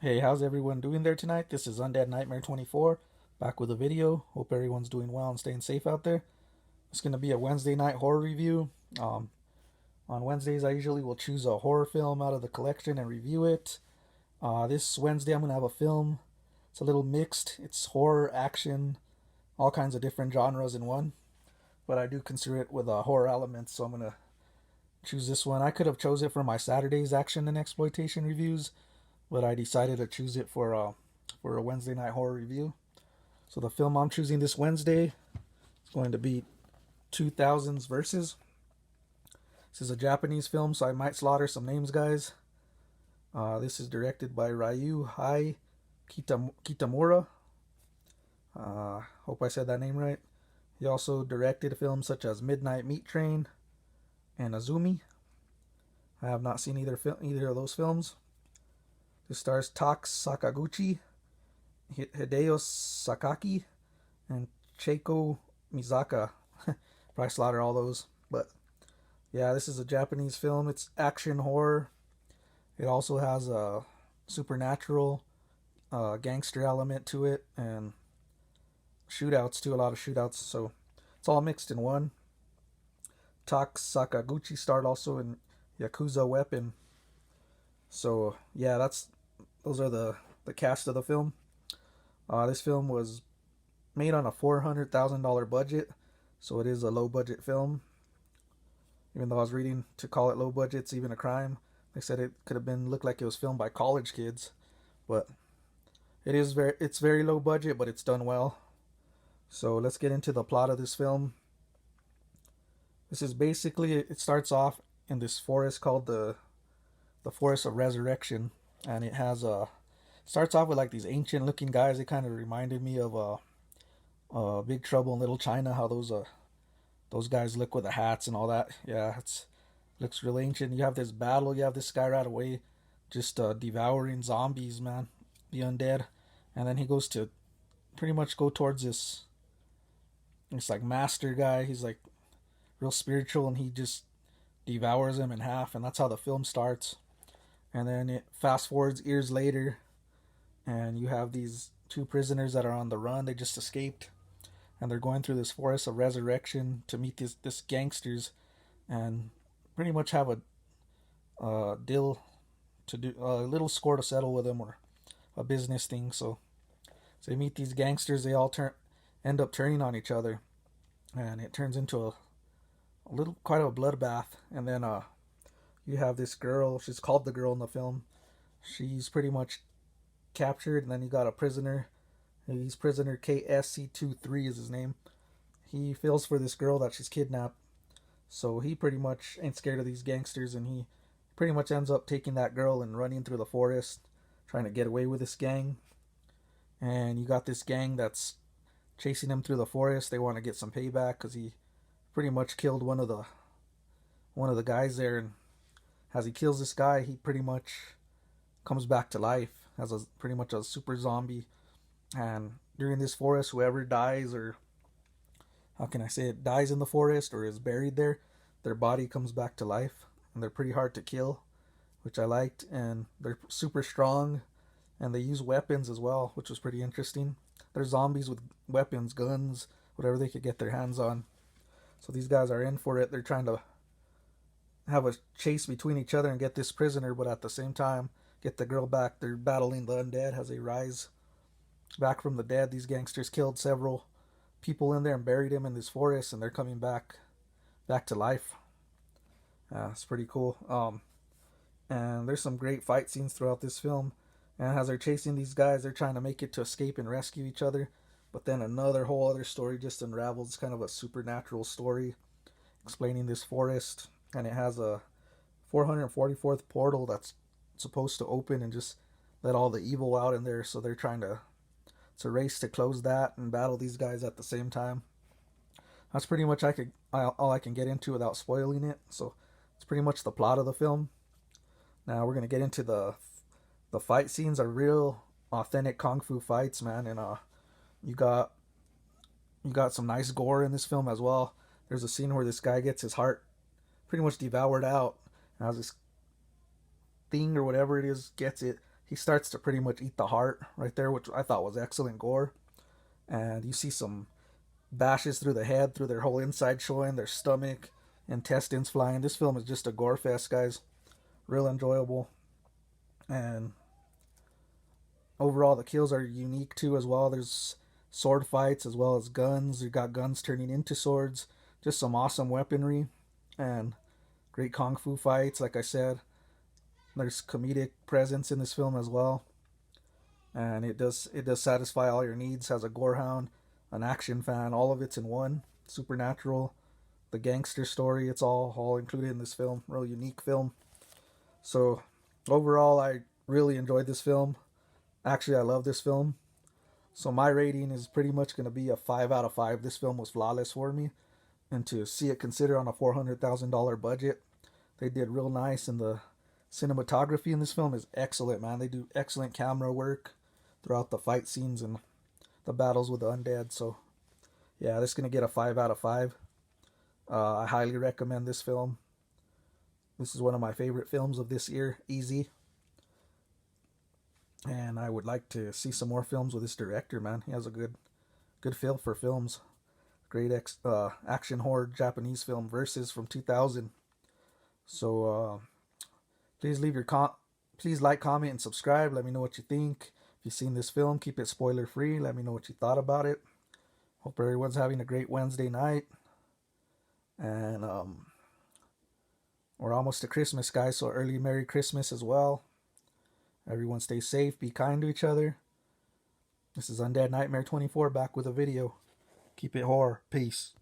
Hey, how's everyone doing there tonight? This is Undead Nightmare 24, back with a video. Hope everyone's doing well and staying safe out there. It's going to be a Wednesday night horror review. On Wednesdays, I usually will choose a horror film out of the collection and review it. This Wednesday, I'm going to have a film. It's a little mixed. It's horror, action, all kinds of different genres in one. But I do consider it with a horror element, so I'm going to choose this one. I could have chose it for my Saturday's action and exploitation reviews, but I decided to choose it for a Wednesday night horror review. So the film I'm choosing this Wednesday is going to be 2000's Versus. This is a Japanese film, so I might slaughter some names, guys. This is directed by Ryu Hai Kitamura. Hope I said that name right. He also directed films such as Midnight Meat Train and Azumi. I have not seen either of those films. This stars Tak Sakaguchi, Hideo Sakaki, and Cheiko Mizaka. Probably slaughter all those, but yeah, this is a Japanese film. It's action horror. It also has a supernatural gangster element to it and shootouts too. A lot of shootouts, so it's all mixed in one. Tak Sakaguchi starred also in Yakuza Weapon. So yeah, those are the cast of the film. This film was made on a $400,000 budget, so it is a low budget film. Even though I was reading to call it low budget, it's even a crime. They said it could have been looked like it was filmed by college kids, but it's very low budget, but it's done well. So let's get into the plot of this film. This is basically, it starts off in this forest called the Forest of Resurrection, and it has starts off with like these ancient looking guys. It kind of reminded me of Big Trouble in Little China. How those guys look with the hats and all that. Yeah, it's looks really ancient. You have this battle. You have this guy right away, just devouring zombies, man, the undead, and then he goes to pretty much go towards this like master guy. He's like real spiritual, and he just devours him in half, and that's how the film starts. And then it fast forwards years later, and you have these two prisoners that are on the run. They just escaped, and they're going through this forest of resurrection to meet this gangsters, and pretty much have a deal to do, a little score to settle with them, or a business thing. So they meet these gangsters. They all end up turning on each other, and it turns into a little quite a bloodbath. And then you have this girl. She's called the girl in the film. She's pretty much captured, and then you got a prisoner. He's prisoner KSC23 is his name. He feels for this girl that she's kidnapped, so he pretty much ain't scared of these gangsters, and he pretty much ends up taking that girl and running through the forest, trying to get away with this gang. And you got this gang that's chasing him through the forest. They want to get some payback because he pretty much killed one of the guys there, and as he kills this guy, he pretty much comes back to life as a pretty much a super zombie. And during this forest, whoever dies, or how can I say it, dies in the forest or is buried there, their body comes back to life, and they're pretty hard to kill, which I liked. And they're super strong, and they use weapons as well, which was pretty interesting. They're zombies with weapons, guns, whatever they could get their hands on. So these guys are in for it. They're trying to have a chase between each other and get this prisoner, but at the same time get the girl back. They're battling the undead as they rise back from the dead. These gangsters killed several people in there and buried them in this forest, and they're coming back to life. It's pretty cool. And there's some great fight scenes throughout this film. And as they're chasing these guys, they're trying to make it to escape and rescue each other. But then another whole other story just unravels. It's kind of a supernatural story explaining this forest, and it has a 444th portal that's supposed to open and just let all the evil out in there. So they're trying to, it's a race to close that and battle these guys at the same time. That's pretty much all I can get into without spoiling it. So it's pretty much the plot of the film. Now we're gonna get into the fight scenes. Are real authentic kung fu fights, man, and you got you got some nice gore in this film as well. There's a scene where this guy gets his heart pretty much devoured out, and as this thing or whatever it is gets it, he starts to pretty much eat the heart right there, which I thought was excellent gore. And you see some bashes through the head, through their whole inside showing, their stomach, intestines flying. This film is just a gore fest, guys. Real enjoyable. And overall, the kills are unique too as well. There's sword fights as well as guns. You got guns turning into swords. Just some awesome weaponry and great kung fu fights. Like I said, there's comedic presence in this film as well, and it does satisfy all your needs. Has a gorehound, an action fan, all of it's in one. Supernatural, the gangster story, it's all included in this film. Real unique film. So overall, I really enjoyed this film. Actually, I love this film. So my rating is pretty much going to be a 5 out of 5. This film was flawless for me. And to see it considered on a $400,000 budget, they did real nice. And the cinematography in this film is excellent, man. They do excellent camera work throughout the fight scenes and the battles with the undead. So yeah, this is going to get a 5 out of 5. I highly recommend this film. This is one of my favorite films of this year, easy. And I would like to see some more films with this director, man. He has a good feel for films. Great action horror Japanese film, Versus from 2000. So please please like, comment, and subscribe. Let me know what you think. If you've seen this film, keep it spoiler free. Let me know what you thought about it. Hope everyone's having a great Wednesday night. And we're almost to Christmas, guys, so early Merry Christmas as well. Everyone stay safe, be kind to each other. This is Undead Nightmare 24 back with a video. Keep it horror. Peace.